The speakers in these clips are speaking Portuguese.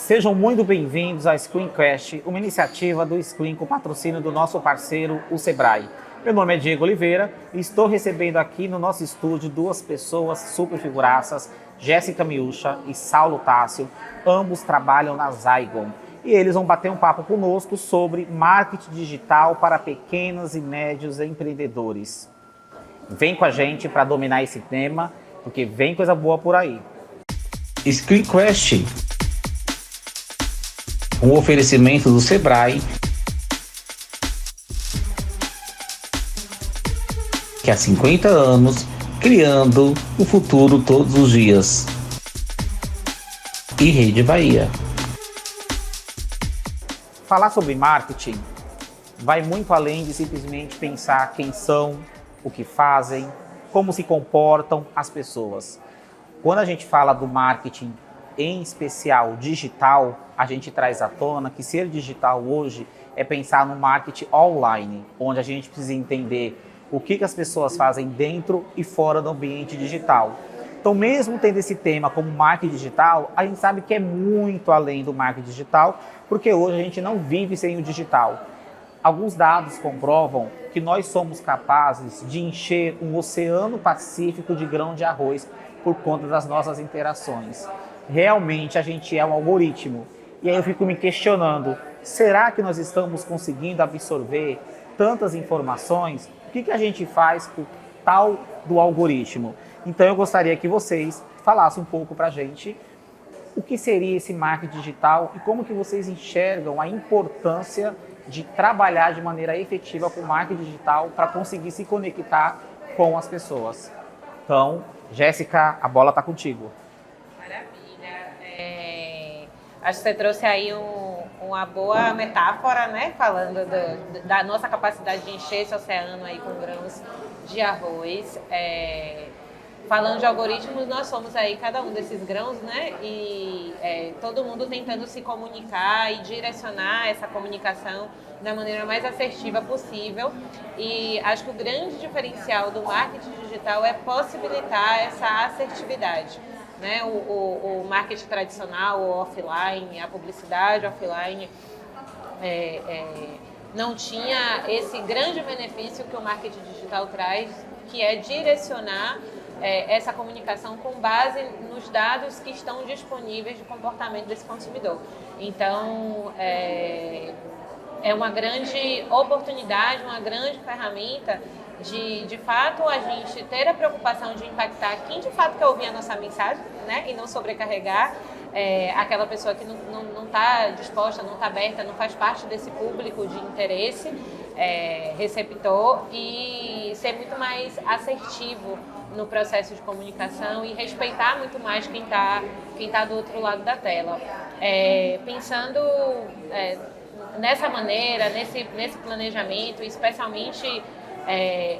Sejam muito bem-vindos ao Screencast, uma iniciativa do Screen com patrocínio do nosso parceiro, o Sebrae. Meu nome é Diego Oliveira e estou recebendo aqui no nosso estúdio duas pessoas super figuraças, Jéssica Miúcha e Saulo Tássio. Ambos trabalham na Zygon e eles vão bater um papo conosco sobre marketing digital para pequenos e médios empreendedores. Vem com a gente para dominar esse tema, porque vem coisa boa por aí. Screencast, um oferecimento do Sebrae, que há 50 anos criando o futuro todos os dias. E Rede Bahia. Falar sobre marketing vai muito além de simplesmente pensar quem são, o que fazem, como se comportam as pessoas. Quando a gente fala do marketing, em especial digital, a gente traz à tona que ser digital hoje é pensar no marketing online, onde a gente precisa entender o que as pessoas fazem dentro e fora do ambiente digital. Então, mesmo tendo esse tema como marketing digital, a gente sabe que é muito além do marketing digital, porque hoje a gente não vive sem o digital. Alguns dados comprovam que nós somos capazes de encher um oceano pacífico de grão de arroz por conta das nossas interações. Realmente a gente é um algoritmo. E aí eu fico me questionando, será que nós estamos conseguindo absorver tantas informações? O que a gente faz com tal do algoritmo? Então eu gostaria que vocês falassem um pouco para a gente o que seria esse marketing digital e como que vocês enxergam a importância de trabalhar de maneira efetiva com o marketing digital para conseguir se conectar com as pessoas. Então, Jéssica, a bola está contigo. Acho que você trouxe aí uma boa metáfora, né? Falando da nossa capacidade de encher esse oceano aí com grãos de arroz. Falando de algoritmos, nós somos aí cada um desses grãos, né? E todo mundo tentando se comunicar e direcionar essa comunicação da maneira mais assertiva possível. E acho que o grande diferencial do marketing digital é possibilitar essa assertividade. Né? O marketing tradicional, o offline, a publicidade offline não tinha esse grande benefício que o marketing digital traz, que é direcionar essa comunicação com base nos dados que estão disponíveis de comportamento desse consumidor. Então, é uma grande oportunidade, uma grande ferramenta de fato, a gente ter a preocupação de impactar quem de fato quer ouvir a nossa mensagem, né? E não sobrecarregar aquela pessoa que não está disposta, não está aberta, não faz parte desse público de interesse receptor, e ser muito mais assertivo no processo de comunicação e respeitar muito mais quem tá do outro lado da tela. Pensando nessa maneira, nesse planejamento, especialmente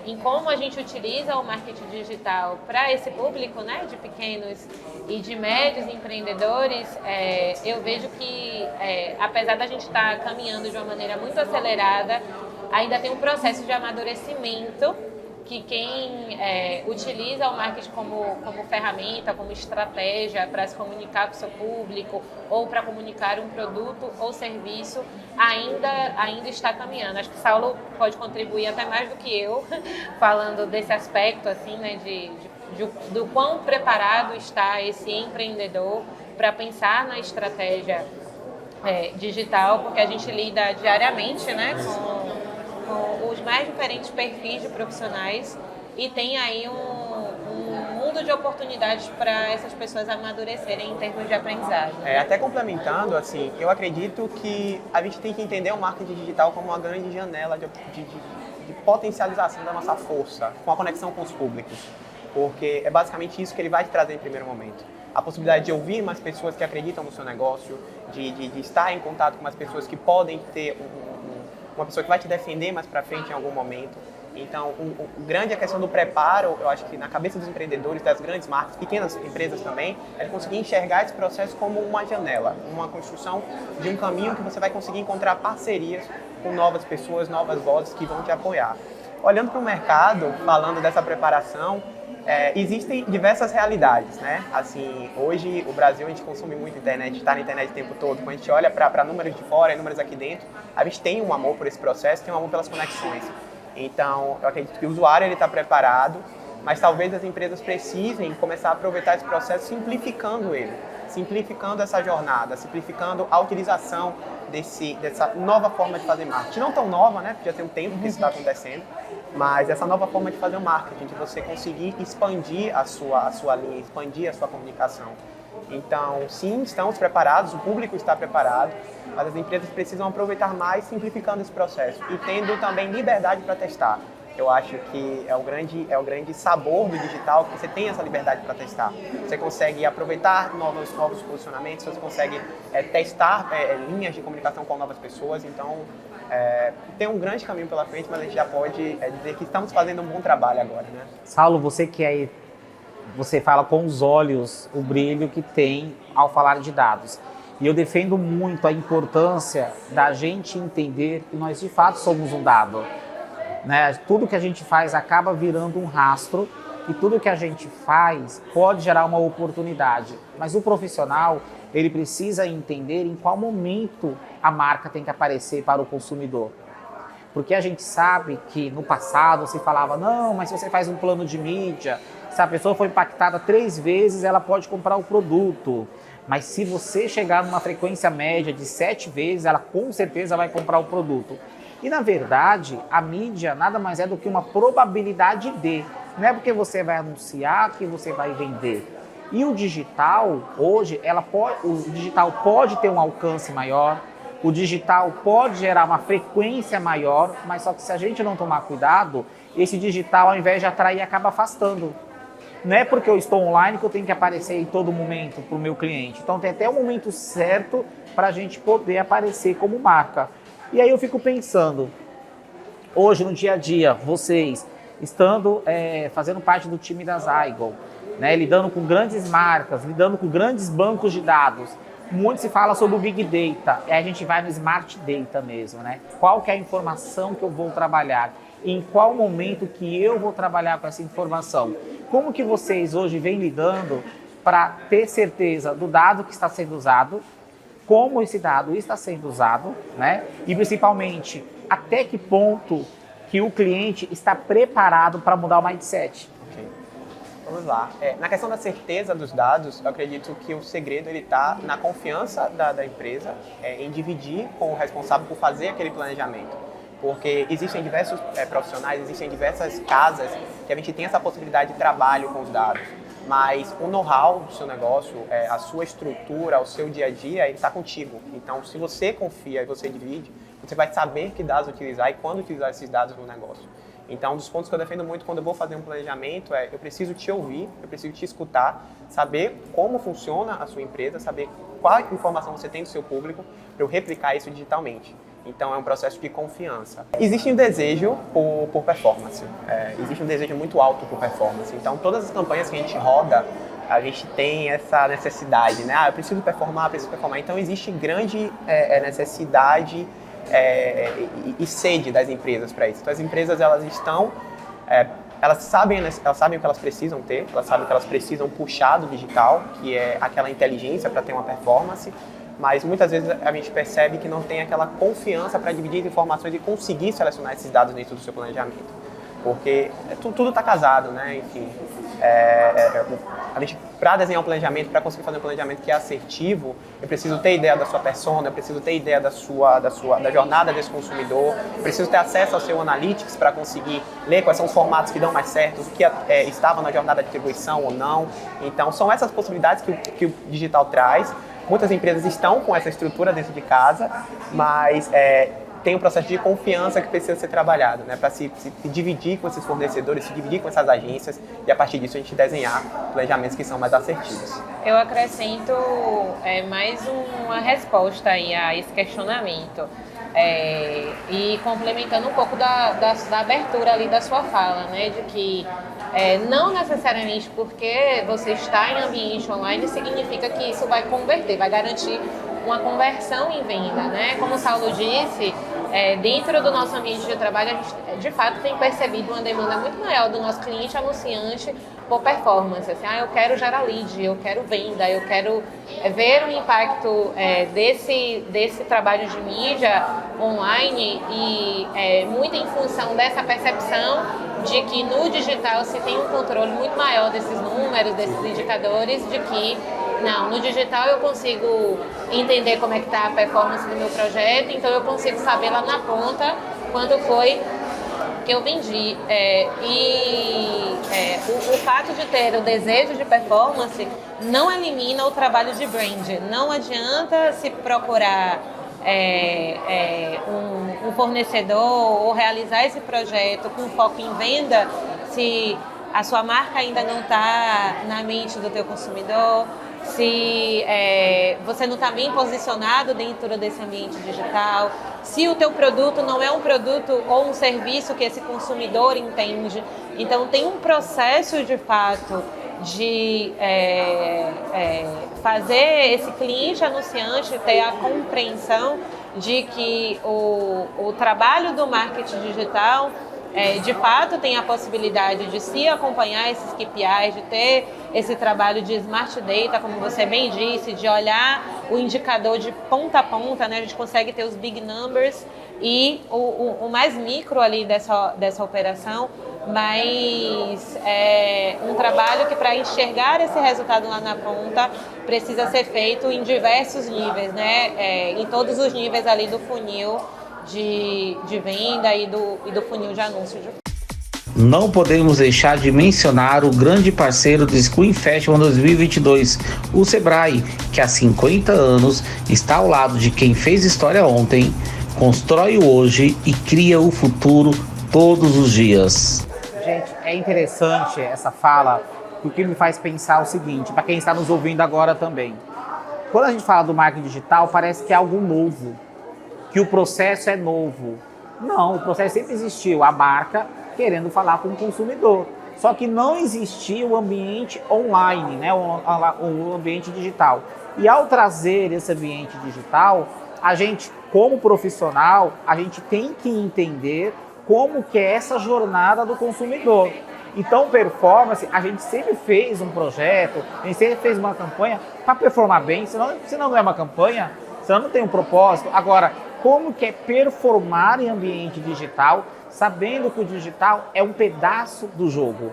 em como a gente utiliza o marketing digital para esse público, né, de pequenos e de médios empreendedores, eu vejo que, apesar da gente estar caminhando de uma maneira muito acelerada, ainda tem um processo de amadurecimento que quem utiliza o marketing como ferramenta, como estratégia para se comunicar com o seu público ou para comunicar um produto ou serviço, ainda está caminhando. Acho que Saulo pode contribuir até mais do que eu, falando desse aspecto, assim, né, do quão preparado está esse empreendedor para pensar na estratégia digital, porque a gente lida diariamente, né, com os mais diferentes perfis de profissionais e tem aí um mundo de oportunidades para essas pessoas amadurecerem em termos de aprendizagem. Até complementando, assim, eu acredito que a gente tem que entender o marketing digital como uma grande janela de potencialização da nossa força, com a conexão com os públicos, porque é basicamente isso que ele vai te trazer em primeiro momento. A possibilidade de ouvir mais pessoas que acreditam no seu negócio, de estar em contato com mais pessoas que podem ter uma pessoa que vai te defender mais para frente em algum momento. Então, o grande é a questão do preparo, eu acho que na cabeça dos empreendedores, das grandes marcas, pequenas empresas também, é conseguir enxergar esse processo como uma janela, uma construção de um caminho que você vai conseguir encontrar parcerias com novas pessoas, novas vozes que vão te apoiar. Olhando para o mercado, falando dessa preparação, Existem diversas realidades, né? Assim, hoje o Brasil, a gente consome muito internet, está na internet o tempo todo. Quando a gente olha para números de fora e números aqui dentro, a gente tem um amor por esse processo, tem um amor pelas conexões. Então, eu acredito que o usuário está preparado, mas talvez as empresas precisem começar a aproveitar esse processo simplificando ele, simplificando essa jornada, simplificando a utilização dessa nova forma de fazer marketing. Não tão nova, né? Porque já tem um tempo que isso está acontecendo, mas essa nova forma de fazer o marketing, de você conseguir expandir a sua linha, expandir a sua comunicação. Então, sim, estamos preparados, o público está preparado, mas as empresas precisam aproveitar mais simplificando esse processo e tendo também liberdade para testar. Eu acho que é o grande sabor do digital, que você tem essa liberdade para testar. Você consegue aproveitar novos posicionamentos, você consegue testar linhas de comunicação com novas pessoas. Então, tem um grande caminho pela frente, mas a gente já pode dizer que estamos fazendo um bom trabalho agora, né? Saulo, você fala com os olhos o brilho que tem ao falar de dados. E eu defendo muito a importância da gente entender que nós de fato somos um dado. Né? Tudo que a gente faz acaba virando um rastro e tudo que a gente faz pode gerar uma oportunidade. Mas o profissional, ele precisa entender em qual momento a marca tem que aparecer para o consumidor. Porque a gente sabe que no passado se falava, não, mas se você faz um plano de mídia, se a pessoa foi impactada 3 vezes, ela pode comprar o produto. Mas se você chegar numa frequência média de 7 vezes, ela com certeza vai comprar o produto. E, na verdade, a mídia nada mais é do que uma probabilidade de. Não é porque você vai anunciar que você vai vender. E o digital, hoje, o digital pode ter um alcance maior, o digital pode gerar uma frequência maior, mas só que se a gente não tomar cuidado, esse digital, ao invés de atrair, acaba afastando. Não é porque eu estou online que eu tenho que aparecer em todo momento para o meu cliente. Então, tem até o momento certo para a gente poder aparecer como marca. E aí eu fico pensando, hoje no dia a dia, vocês estando fazendo parte do time da Zygon, né, lidando com grandes marcas, lidando com grandes bancos de dados, muito se fala sobre o Big Data, e a gente vai no Smart Data mesmo, né? Qual que é a informação que eu vou trabalhar? Em qual momento que eu vou trabalhar com essa informação? Como que vocês hoje vêm lidando para ter certeza do dado que está sendo usado, como esse dado está sendo usado, né? E principalmente, até que ponto que o cliente está preparado para mudar o mindset? Okay. Vamos lá. Na questão da certeza dos dados, eu acredito que o segredo está na confiança da empresa em dividir com o responsável por fazer aquele planejamento. Porque existem diversos profissionais, existem diversas casas que a gente tem essa possibilidade de trabalho com os dados. Mas o know-how do seu negócio, a sua estrutura, o seu dia a dia, ele está contigo. Então, se você confia e você divide, você vai saber que dados utilizar e quando utilizar esses dados no negócio. Então, um dos pontos que eu defendo muito quando eu vou fazer um planejamento eu preciso te ouvir, eu preciso te escutar, saber como funciona a sua empresa, saber qual informação você tem do seu público para eu replicar isso digitalmente. Então, é um processo de confiança. Existe um desejo por performance. Existe um desejo muito alto por performance. Então, todas as campanhas que a gente roda, a gente tem essa necessidade, né? Eu preciso performar. Então, existe grande necessidade e sede das empresas para isso. Então, as empresas, elas estão... Elas sabem o que elas precisam ter, elas sabem que elas precisam puxar do digital, que é aquela inteligência para ter uma performance, mas muitas vezes a gente percebe que não tem aquela confiança para dividir as informações e conseguir selecionar esses dados dentro do seu planejamento. Porque tudo está casado, né? Enfim, a gente, para desenhar um planejamento, para conseguir fazer um planejamento que é assertivo, eu preciso ter ideia da sua persona, eu preciso ter ideia da jornada desse consumidor, eu preciso ter acesso ao seu Analytics para conseguir ler quais são os formatos que dão mais certo, o que estava na jornada de atribuição ou não. Então, são essas possibilidades que o digital traz. Muitas empresas estão com essa estrutura dentro de casa, mas tem um processo de confiança que precisa ser trabalhado, né? Para se dividir com esses fornecedores, se dividir com essas agências e a partir disso a gente desenhar planejamentos que são mais assertivos. Eu acrescento mais uma resposta aí a esse questionamento. E complementando um pouco da abertura ali da sua fala, né? De que não necessariamente porque você está em ambiente online significa que isso vai converter, vai garantir uma conversão em venda, né? Como o Saulo disse, dentro do nosso ambiente de trabalho, a gente de fato tem percebido uma demanda muito maior do nosso cliente anunciante por performance. Assim, eu quero gerar lead, eu quero venda, eu quero ver o impacto desse trabalho de mídia online e muito em função dessa percepção de que no digital se tem um controle muito maior desses números, desses indicadores, de que não, no digital eu consigo entender como é que está a performance do meu projeto, então eu consigo saber lá na ponta quanto foi que eu vendi. O fato de ter o desejo de performance não elimina o trabalho de brand. Não adianta se procurar um fornecedor ou realizar esse projeto com foco em venda se a sua marca ainda não está na mente do teu consumidor, se você não está bem posicionado dentro desse ambiente digital, se o teu produto não é um produto ou um serviço que esse consumidor entende. Então tem um processo de fato de fazer esse cliente anunciante ter a compreensão de que o trabalho do marketing digital de fato tem a possibilidade de se acompanhar esses KPIs, de ter esse trabalho de Smart Data, como você bem disse, de olhar o indicador de ponta a ponta, né? A gente consegue ter os big numbers e o mais micro ali dessa operação, mas é um trabalho que para enxergar esse resultado lá na ponta precisa ser feito em diversos níveis, né? Em todos os níveis ali do funil de venda e do funil de anúncio. Não podemos deixar de mencionar o grande parceiro do Screen Festival 2022, o Sebrae, que há 50 anos está ao lado de quem fez história ontem, constrói o hoje e cria o futuro todos os dias. Gente, é interessante essa fala, porque me faz pensar o seguinte, para quem está nos ouvindo agora também. Quando a gente fala do marketing digital, parece que é algo novo, que o processo é novo. Não, o processo sempre existiu, a marca querendo falar com o consumidor. Só que não existia o ambiente online, né? o ambiente digital. E ao trazer esse ambiente digital, a gente, como profissional, a gente tem que entender como que é essa jornada do consumidor. Então, performance, a gente sempre fez um projeto, a gente sempre fez uma campanha para performar bem, senão não é uma campanha, senão não tem um propósito. Agora, como que é performar em ambiente digital, sabendo que o digital é um pedaço do jogo?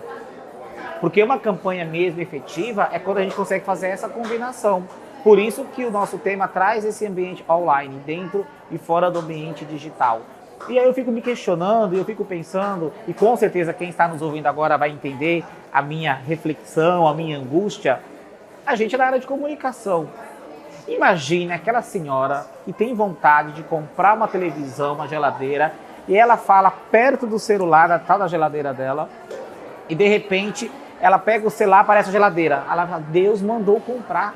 Porque uma campanha mesmo efetiva é quando a gente consegue fazer essa combinação. Por isso que o nosso tema traz esse ambiente online, dentro e fora do ambiente digital. E aí eu fico me questionando, eu fico pensando, e com certeza quem está nos ouvindo agora vai entender a minha reflexão, a minha angústia. A gente é na área de comunicação. Imagine aquela senhora que tem vontade de comprar uma televisão, uma geladeira, e ela fala perto do celular, da tal da geladeira dela, e de repente ela pega o celular, aparece a geladeira. Ela fala, Deus mandou comprar.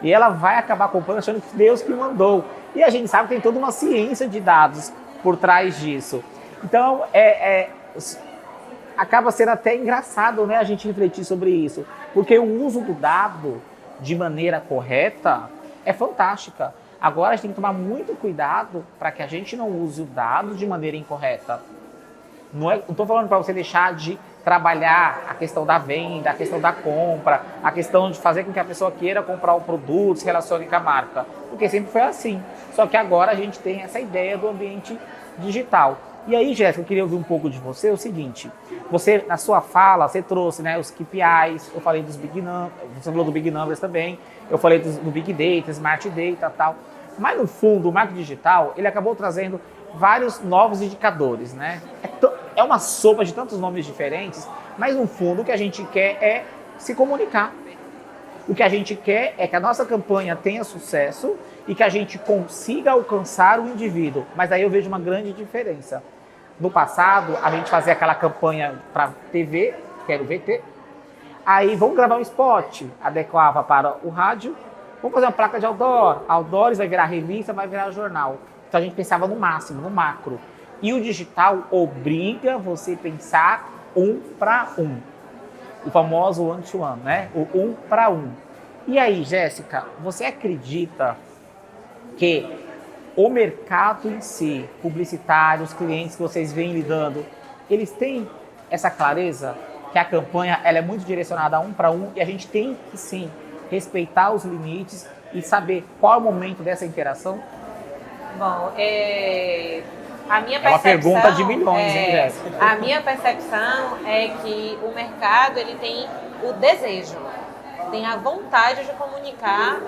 E ela vai acabar comprando achando que Deus que mandou. E a gente sabe que tem toda uma ciência de dados por trás disso. Então, acaba sendo até engraçado, né, a gente refletir sobre isso. Porque o uso do dado de maneira correta é fantástica. Agora a gente tem que tomar muito cuidado para que a gente não use o dado de maneira incorreta. Não estou falando para você deixar de trabalhar a questão da venda, a questão da compra, a questão de fazer com que a pessoa queira comprar o produto, se relacione com a marca. Porque sempre foi assim. Só que agora a gente tem essa ideia do ambiente digital. E aí, Jéssica, eu queria ouvir um pouco de você o seguinte. Você, na sua fala, você trouxe, né, os KPIs, eu falei dos Big Numbers, você falou do Big Numbers também, eu falei do Big Data, Smart Data e tal. Mas, no fundo, o marketing digital, ele acabou trazendo vários novos indicadores, né? É uma sopa de tantos nomes diferentes, mas, no fundo, o que a gente quer é se comunicar. O que a gente quer é que a nossa campanha tenha sucesso e que a gente consiga alcançar o indivíduo. Mas aí eu vejo uma grande diferença. No passado, a gente fazia aquela campanha para TV, que era o VT. Aí vamos gravar um spot, adequava para o rádio. Vamos fazer uma placa de outdoor. Outdoors vai virar revista, vai virar jornal. Então a gente pensava no máximo, no macro. E o digital obriga você a pensar um para um. O famoso one-to-one, né? O um para um. E aí, Jéssica, você acredita que o mercado em si, publicitário, os clientes que vocês vêm lidando, eles têm essa clareza que a campanha ela é muito direcionada a um para um e a gente tem que sim respeitar os limites e saber qual é o momento dessa interação? Bom, a minha É uma pergunta de milhões, hein, Jéssica? A minha percepção é que o mercado ele tem o desejo, tem a vontade de comunicar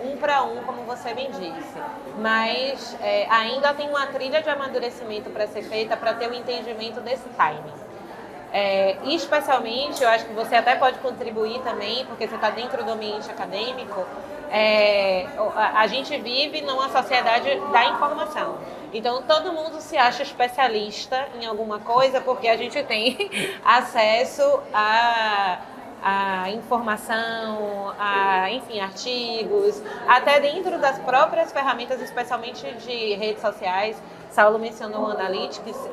um para um, como você bem disse. Mas ainda tem uma trilha de amadurecimento para ser feita para ter o entendimento desse timing. Especialmente, eu acho que você até pode contribuir também, porque você está dentro do ambiente acadêmico, a gente vive numa sociedade da informação. Então, todo mundo se acha especialista em alguma coisa porque a gente tem acesso a informação, enfim, artigos, até dentro das próprias ferramentas, especialmente de redes sociais. Saulo mencionou o Analytics,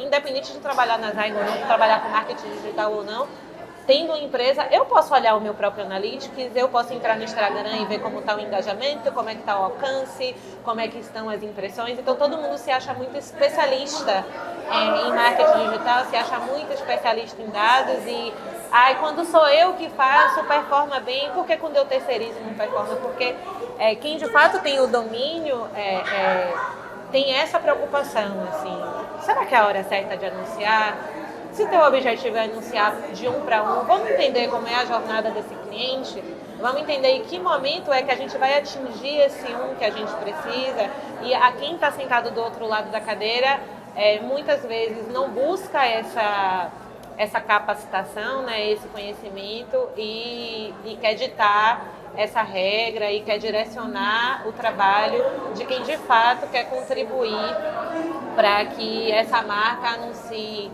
independente de trabalhar na Zygo ou não, trabalhar com marketing digital ou não, tendo uma empresa, eu posso olhar o meu próprio Analytics, eu posso entrar no Instagram e ver como está o engajamento, como é que está o alcance, como é que estão as impressões. Então, todo mundo se acha muito especialista em marketing digital, se acha muito especialista em dados e quando sou eu que faço, performa bem, porque quando eu terceirizo não performa? Porque quem de fato tem o domínio tem essa preocupação, assim, será que é a hora certa de anunciar? Se teu objetivo é anunciar de um para um, vamos entender como é a jornada desse cliente, vamos entender em que momento é que a gente vai atingir esse um que a gente precisa e a quem está sentado do outro lado da cadeira muitas vezes não busca essa capacitação, né, esse conhecimento e quer ditar essa regra e quer direcionar o trabalho de quem de fato quer contribuir para que essa marca anuncie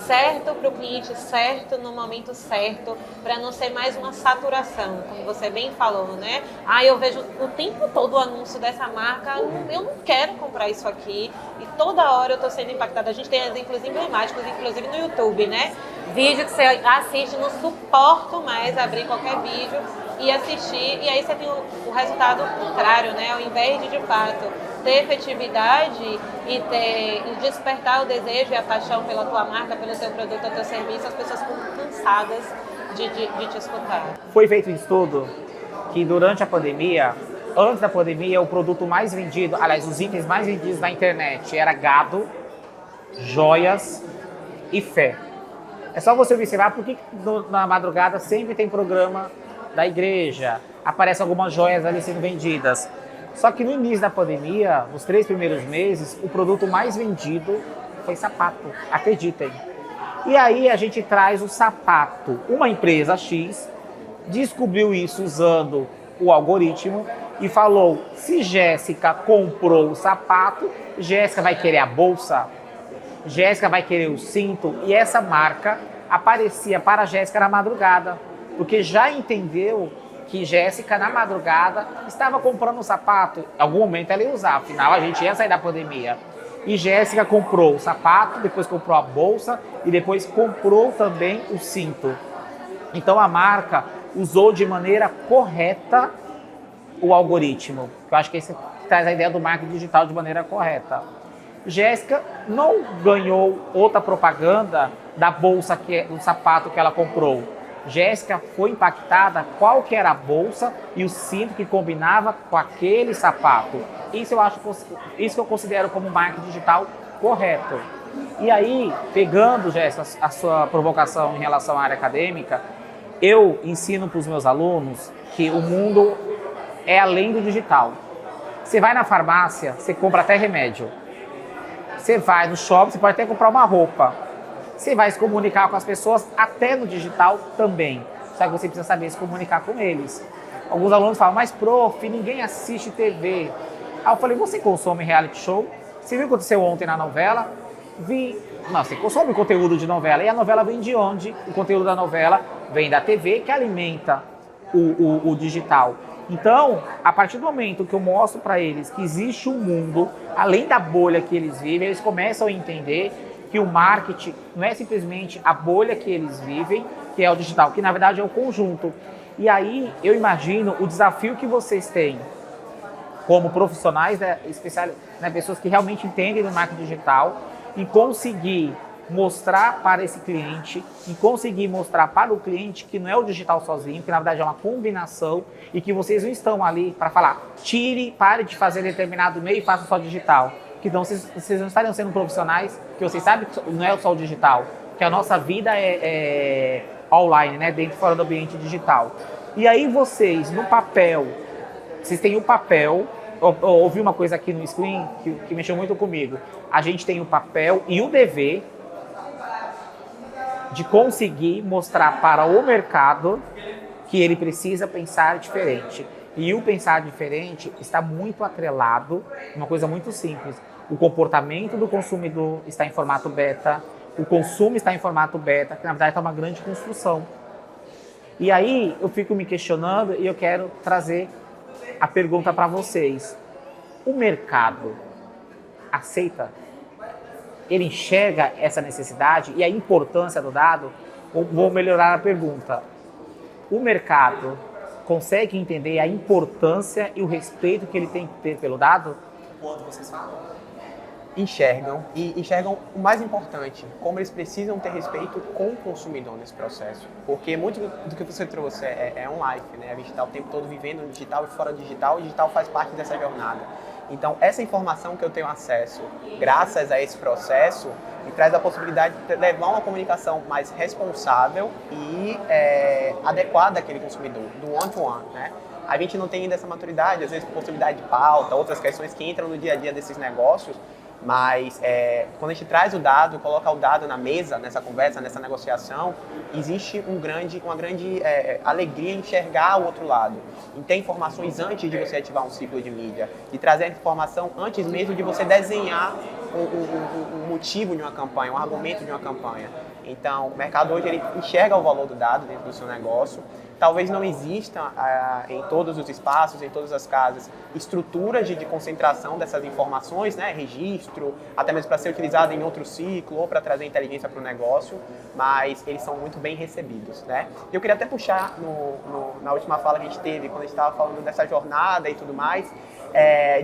certo para o cliente certo, no momento certo, para não ser mais uma saturação, como você bem falou, né? Eu vejo o tempo todo o anúncio dessa marca, eu não quero comprar isso aqui, e toda hora eu estou sendo impactada. A gente tem exemplos emblemáticos, inclusive no YouTube, né? Vídeo que você assiste, não suporto mais abrir qualquer vídeo e assistir, e aí você tem o resultado contrário, né? Ao invés de fato ter efetividade e despertar o desejo e a paixão pela tua marca, pelo teu produto, pelo teu serviço, as pessoas ficam cansadas de te escutar. Foi feito um estudo que durante a pandemia, antes da pandemia, o produto mais vendido, aliás, os itens mais vendidos na internet era gado, joias e fé. É só você observar por que na madrugada sempre tem programa da igreja, aparecem algumas joias ali sendo vendidas. Só que no início da pandemia, nos 3 primeiros meses, o produto mais vendido foi sapato, acreditem. E aí a gente traz o sapato. Uma empresa X descobriu isso usando o algoritmo e falou, se Jéssica comprou o sapato, Jéssica vai querer a bolsa, Jéssica vai querer o cinto, e essa marca aparecia para a Jéssica na madrugada, porque já entendeu que Jéssica, na madrugada, estava comprando um sapato. Em algum momento ela ia usar, afinal a gente ia sair da pandemia. E Jéssica comprou o sapato, depois comprou a bolsa e depois comprou também o cinto. Então a marca usou de maneira correta o algoritmo. Eu acho que esse traz a ideia do marketing digital de maneira correta. Jéssica não ganhou outra propaganda da bolsa, do sapato que ela comprou. Jéssica foi impactada qual que era a bolsa e o cinto que combinava com aquele sapato. Isso que eu considero como marketing digital correto. E aí, pegando, Jéssica, a sua provocação em relação à área acadêmica, eu ensino para os meus alunos que o mundo é além do digital. Você vai na farmácia, você compra até remédio. Você vai no shopping, você pode até comprar uma roupa. Você vai se comunicar com as pessoas até no digital também. Só que você precisa saber se comunicar com eles. Alguns alunos falam, mas prof, ninguém assiste TV. Aí eu falei, você consome reality show? Você viu o que aconteceu ontem na novela? Vi. Não, você consome conteúdo de novela. E a novela vem de onde? O conteúdo da novela vem da TV, que alimenta o digital. Então, a partir do momento que eu mostro para eles que existe um mundo, além da bolha que eles vivem, eles começam a entender que o marketing não é simplesmente a bolha que eles vivem, que é o digital, que na verdade é o conjunto. E aí eu imagino o desafio que vocês têm como profissionais, né, pessoas que realmente entendem do marketing digital, e conseguir mostrar para esse cliente, e conseguir mostrar para o cliente que não é o digital sozinho, que na verdade é uma combinação, e que vocês não estão ali para falar, pare de fazer determinado meio e faça só digital. Que então vocês não estariam sendo profissionais, que vocês sabem que não é só o digital, que a nossa vida é online, né, dentro e fora do ambiente digital. E aí vocês, no papel, vocês têm o papel, eu ouvi uma coisa aqui no screen que mexeu muito comigo, a gente tem o papel e o dever de conseguir mostrar para o mercado que ele precisa pensar diferente. E o pensar diferente está muito atrelado a uma coisa muito simples. O comportamento do consumidor está em formato beta, o consumo está em formato beta, que na verdade está uma grande construção. E aí eu fico me questionando e eu quero trazer a pergunta para vocês. O mercado aceita? Ele enxerga essa necessidade e a importância do dado? Vou melhorar a pergunta. O mercado consegue entender a importância e o respeito que ele tem que ter pelo dado? Quando vocês falam? Enxergam, e enxergam o mais importante, como eles precisam ter respeito com o consumidor nesse processo. Porque muito do que você trouxe é um life, né? A gente está o tempo todo vivendo no digital e fora do digital, e o digital faz parte dessa jornada. Então, essa informação que eu tenho acesso, graças a esse processo, me traz a possibilidade de levar uma comunicação mais responsável e adequada àquele consumidor, do one-to-one, né? A gente não tem ainda essa maturidade, às vezes por possibilidade de pauta, outras questões que entram no dia a dia desses negócios, mas quando a gente traz o dado, coloca o dado na mesa, nessa conversa, nessa negociação, existe uma grande alegria em enxergar o outro lado, em ter informações antes de você ativar um ciclo de mídia, de trazer a informação antes mesmo de você desenhar um motivo de uma campanha, um argumento de uma campanha. Então, o mercado hoje ele enxerga o valor do dado dentro do seu negócio. Talvez não exista em todos os espaços, em todas as casas, estruturas de concentração dessas informações, né? Registro, até mesmo para ser utilizado em outro ciclo ou para trazer inteligência para o negócio, mas eles são muito bem recebidos, né? Eu queria até puxar na última fala que a gente teve, quando a gente estava falando dessa jornada e tudo mais,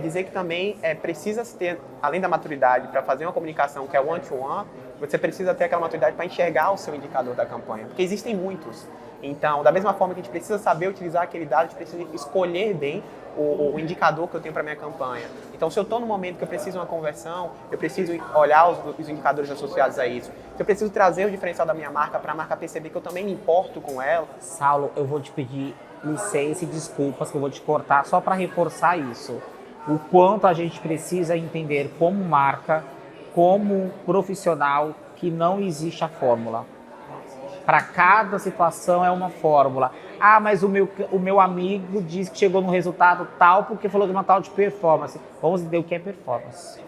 dizer que também precisa ter, além da maturidade para fazer uma comunicação que é one-to-one, você precisa ter aquela maturidade para enxergar o seu indicador da campanha, porque existem muitos. Então, da mesma forma que a gente precisa saber utilizar aquele dado, a gente precisa escolher bem o indicador que eu tenho para minha campanha. Então, se eu estou no momento que eu preciso de uma conversão, eu preciso olhar os indicadores associados a isso. Se eu preciso trazer o diferencial da minha marca para a marca perceber que eu também me importo com ela. Saulo, eu vou te pedir licença e desculpas que eu vou te cortar só para reforçar isso. O quanto a gente precisa entender como marca, como profissional, que não existe a fórmula. Para cada situação é uma fórmula. Ah, mas o meu amigo disse que chegou no resultado tal porque falou de uma tal de performance. Vamos entender o que é performance.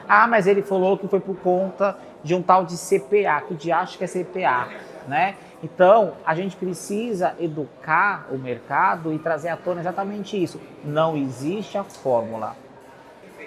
Ah, mas ele falou que foi por conta de um tal de CPA, que de acho que é CPA, né? Então, a gente precisa educar o mercado e trazer à tona exatamente isso. Não existe a fórmula.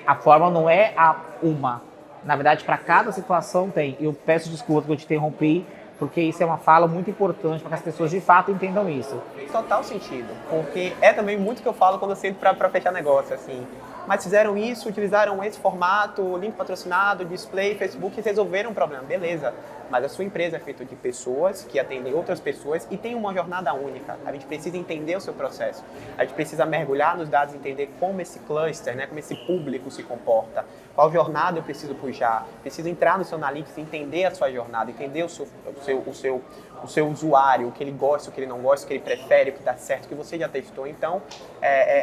A fórmula não é uma. Na verdade, para cada situação tem. Eu peço desculpa que eu te interrompi, porque isso é uma fala muito importante para que as pessoas de fato entendam isso. Total sentido, porque é também muito que eu falo quando eu sento para fechar negócio, assim. Mas fizeram isso, utilizaram esse formato, link patrocinado, display, Facebook, e resolveram o problema, beleza. Mas a sua empresa é feita de pessoas que atendem outras pessoas e tem uma jornada única. A gente precisa entender o seu processo. A gente precisa mergulhar nos dados e entender como esse cluster, né, como esse público se comporta. Qual jornada eu preciso puxar. Preciso entrar no seu Analytics e entender a sua jornada, entender o seu usuário, o que ele gosta, o que ele não gosta, o que ele prefere, o que dá certo, o que você já testou. Então,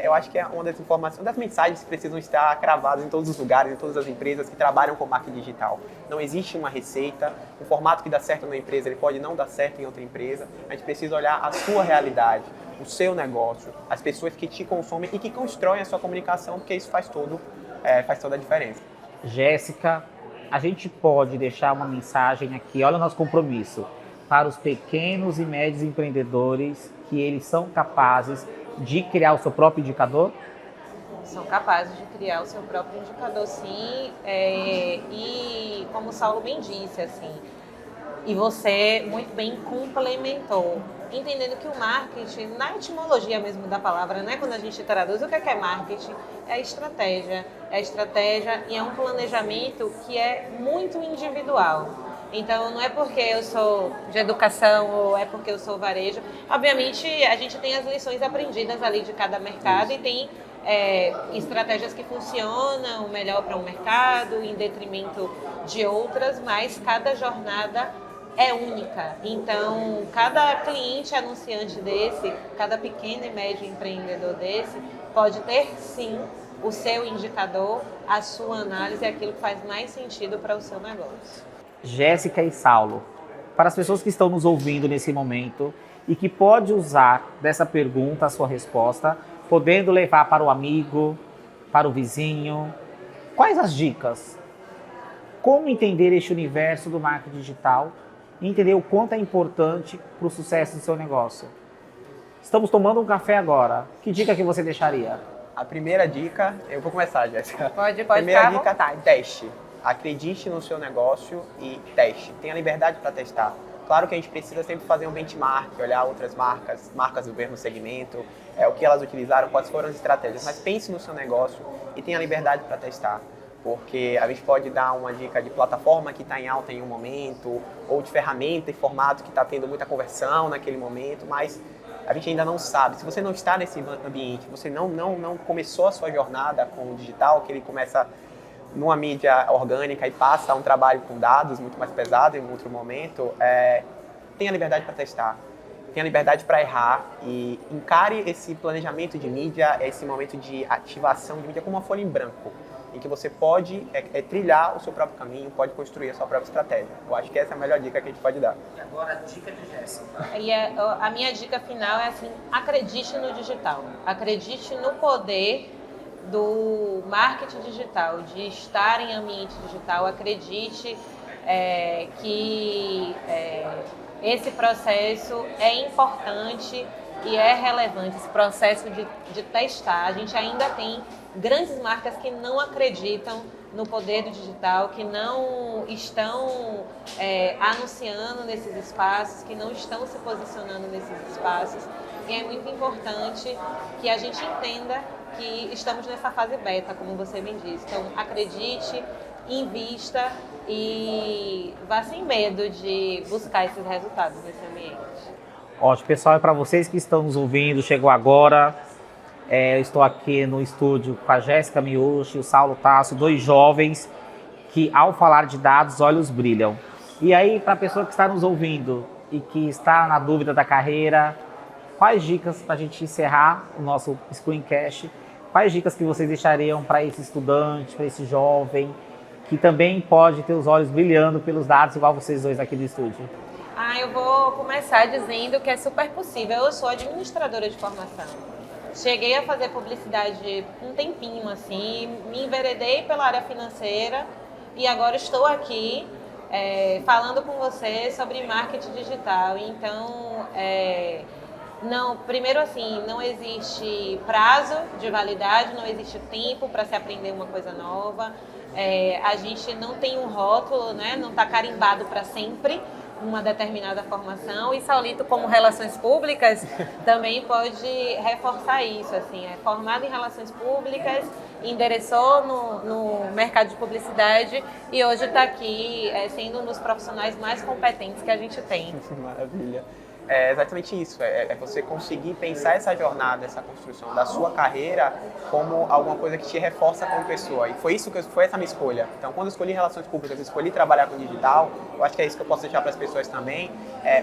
eu acho que é uma das informações, uma das mensagens que precisam estar cravadas em todos os lugares, em todas as empresas que trabalham com marketing digital. Não existe uma receita, um formato que dá certo numa empresa, ele pode não dar certo em outra empresa. A gente precisa olhar a sua realidade, o seu negócio, as pessoas que te consomem e que constroem a sua comunicação, porque isso faz toda a diferença. Jéssica, a gente pode deixar uma mensagem aqui, olha o nosso compromisso, para os pequenos e médios empreendedores, que eles são capazes de criar o seu próprio indicador? São capazes de criar o seu próprio indicador, sim. E como o Saulo bem disse, assim, e você muito bem complementou. entendendo que o marketing, na etimologia mesmo da palavra, né, quando a gente traduz o que é marketing, é estratégia e é um planejamento que é muito individual. Então, não é porque eu sou de educação ou é porque eu sou varejo. Obviamente, a gente tem as lições aprendidas ali de cada mercado e tem estratégias que funcionam melhor para um mercado em detrimento de outras, mas cada jornada é única. Então, cada cliente anunciante desse, cada pequeno e médio empreendedor desse, pode ter sim o seu indicador, a sua análise, aquilo que faz mais sentido para o seu negócio. Jéssica e Saulo, para as pessoas que estão nos ouvindo nesse momento e que pode usar dessa pergunta a sua resposta, podendo levar para o amigo, para o vizinho, quais as dicas? Como entender este universo do marketing digital e entender o quanto é importante para o sucesso do seu negócio? Estamos tomando um café agora. Que dica que você deixaria? A primeira dica, eu vou começar, Jéssica. Pode Primeira ficar à dica, vontade. teste. Acredite no seu negócio e teste. Tenha liberdade para testar. Claro que a gente precisa sempre fazer um benchmark, olhar outras marcas do mesmo segmento, o que elas utilizaram, quais foram as estratégias. Mas pense no seu negócio e tenha liberdade para testar. Porque a gente pode dar uma dica de plataforma que está em alta em um momento, ou de ferramenta e formato que está tendo muita conversão naquele momento, mas a gente ainda não sabe. Se você não está nesse ambiente, você não começou a sua jornada com o digital, que ele começa numa mídia orgânica e passa a um trabalho com dados muito mais pesado em um outro momento, tenha liberdade para testar, tenha liberdade para errar e encare esse planejamento de mídia, esse momento de ativação de mídia como uma folha em branco, em que você pode trilhar o seu próprio caminho, pode construir a sua própria estratégia. Eu acho que essa é a melhor dica que a gente pode dar. E agora a dica de Jéssica. E a minha dica final é assim, acredite no digital, acredite no poder do marketing digital, de estar em ambiente digital, acredite que esse processo é importante e é relevante, esse processo de testar. A gente ainda tem grandes marcas que não acreditam no poder do digital, que não estão anunciando nesses espaços, que não estão se posicionando nesses espaços. E é muito importante que a gente entenda que estamos nessa fase beta, como você bem disse. Então, acredite, invista e vá sem medo de buscar esses resultados nesse ambiente. Ótimo, pessoal, e para vocês que estão nos ouvindo, chegou agora, eu estou aqui no estúdio com a Jéssica Miucci e o Saulo Tasso, dois jovens que, ao falar de dados, olhos brilham. E aí, para a pessoa que está nos ouvindo e que está na dúvida da carreira, quais dicas para a gente encerrar o nosso Screencast? Quais dicas que vocês deixariam para esse estudante, para esse jovem, que também pode ter os olhos brilhando pelos dados, igual vocês dois aqui do estúdio? Eu vou começar dizendo que é super possível. Eu sou administradora de formação. Cheguei a fazer publicidade um tempinho, assim, me enveredei pela área financeira e agora estou aqui falando com você sobre marketing digital. Então, primeiro assim, não existe prazo de validade, não existe tempo para se aprender uma coisa nova. A gente não tem um rótulo, né? Não está carimbado para sempre uma determinada formação. E Saulito, como Relações Públicas, também pode reforçar isso. Assim, é formado em Relações Públicas, endereçou no mercado de publicidade e hoje está aqui sendo um dos profissionais mais competentes que a gente tem. Maravilha. É exatamente isso, você conseguir pensar essa jornada, essa construção da sua carreira como alguma coisa que te reforça como pessoa. E foi essa minha escolha. Então, quando eu escolhi Relações Públicas, eu escolhi trabalhar com digital, eu acho que é isso que eu posso deixar para as pessoas também.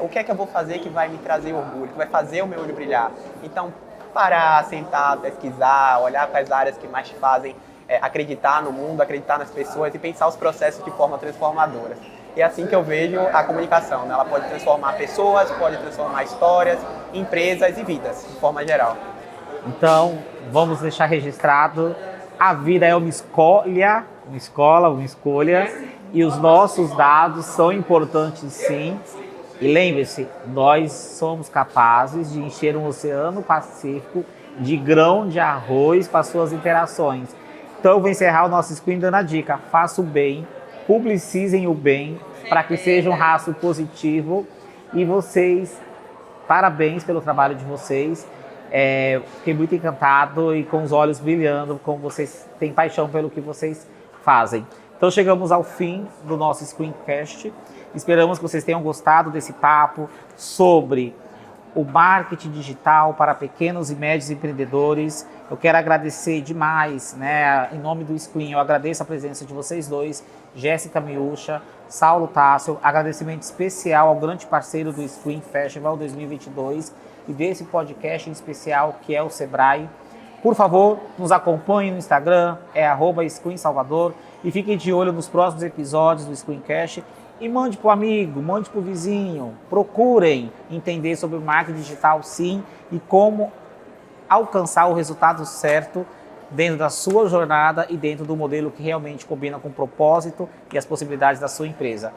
O que é que eu vou fazer que vai me trazer orgulho, que vai fazer o meu olho brilhar? Então, parar, sentar, pesquisar, olhar para as áreas que mais te fazem acreditar no mundo, acreditar nas pessoas e pensar os processos de forma transformadora. E é assim que eu vejo a comunicação, né? Ela pode transformar pessoas, pode transformar histórias, empresas e vidas, de forma geral. Então, vamos deixar registrado, a vida é uma escolha, e os nossos dados são importantes sim. E lembre-se, nós somos capazes de encher um oceano Pacífico de grão de arroz com as suas interações. Então, eu vou encerrar o nosso screen dando a dica, faça o bem, publicizem o bem, para que seja um rastro positivo e vocês parabéns pelo trabalho de vocês. Fiquei muito encantado e com os olhos brilhando, como vocês têm paixão pelo que vocês fazem. Então chegamos ao fim do nosso Screencast. Esperamos que vocês tenham gostado desse papo sobre o marketing digital para pequenos e médios empreendedores. Eu quero agradecer demais, né? Em nome do Screen, eu agradeço a presença de vocês dois, Jéssica Miúcha, Saulo Tássio. Agradecimento especial ao grande parceiro do Screen Festival 2022 e desse podcast em especial, que é o Sebrae. Por favor, nos acompanhe no Instagram, @ScreenSalvador, e fiquem de olho nos próximos episódios do Screencast. E mande para o amigo, mande para o vizinho. Procurem entender sobre o marketing digital, sim, e como alcançar o resultado certo dentro da sua jornada e dentro do modelo que realmente combina com o propósito e as possibilidades da sua empresa.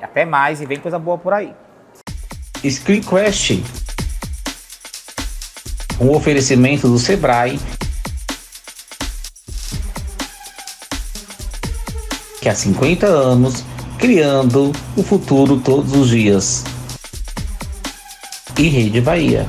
E até mais, e vem coisa boa por aí. Screencast, um oferecimento do Sebrae, que há 50 anos criando o futuro todos os dias. E Rede Bahia.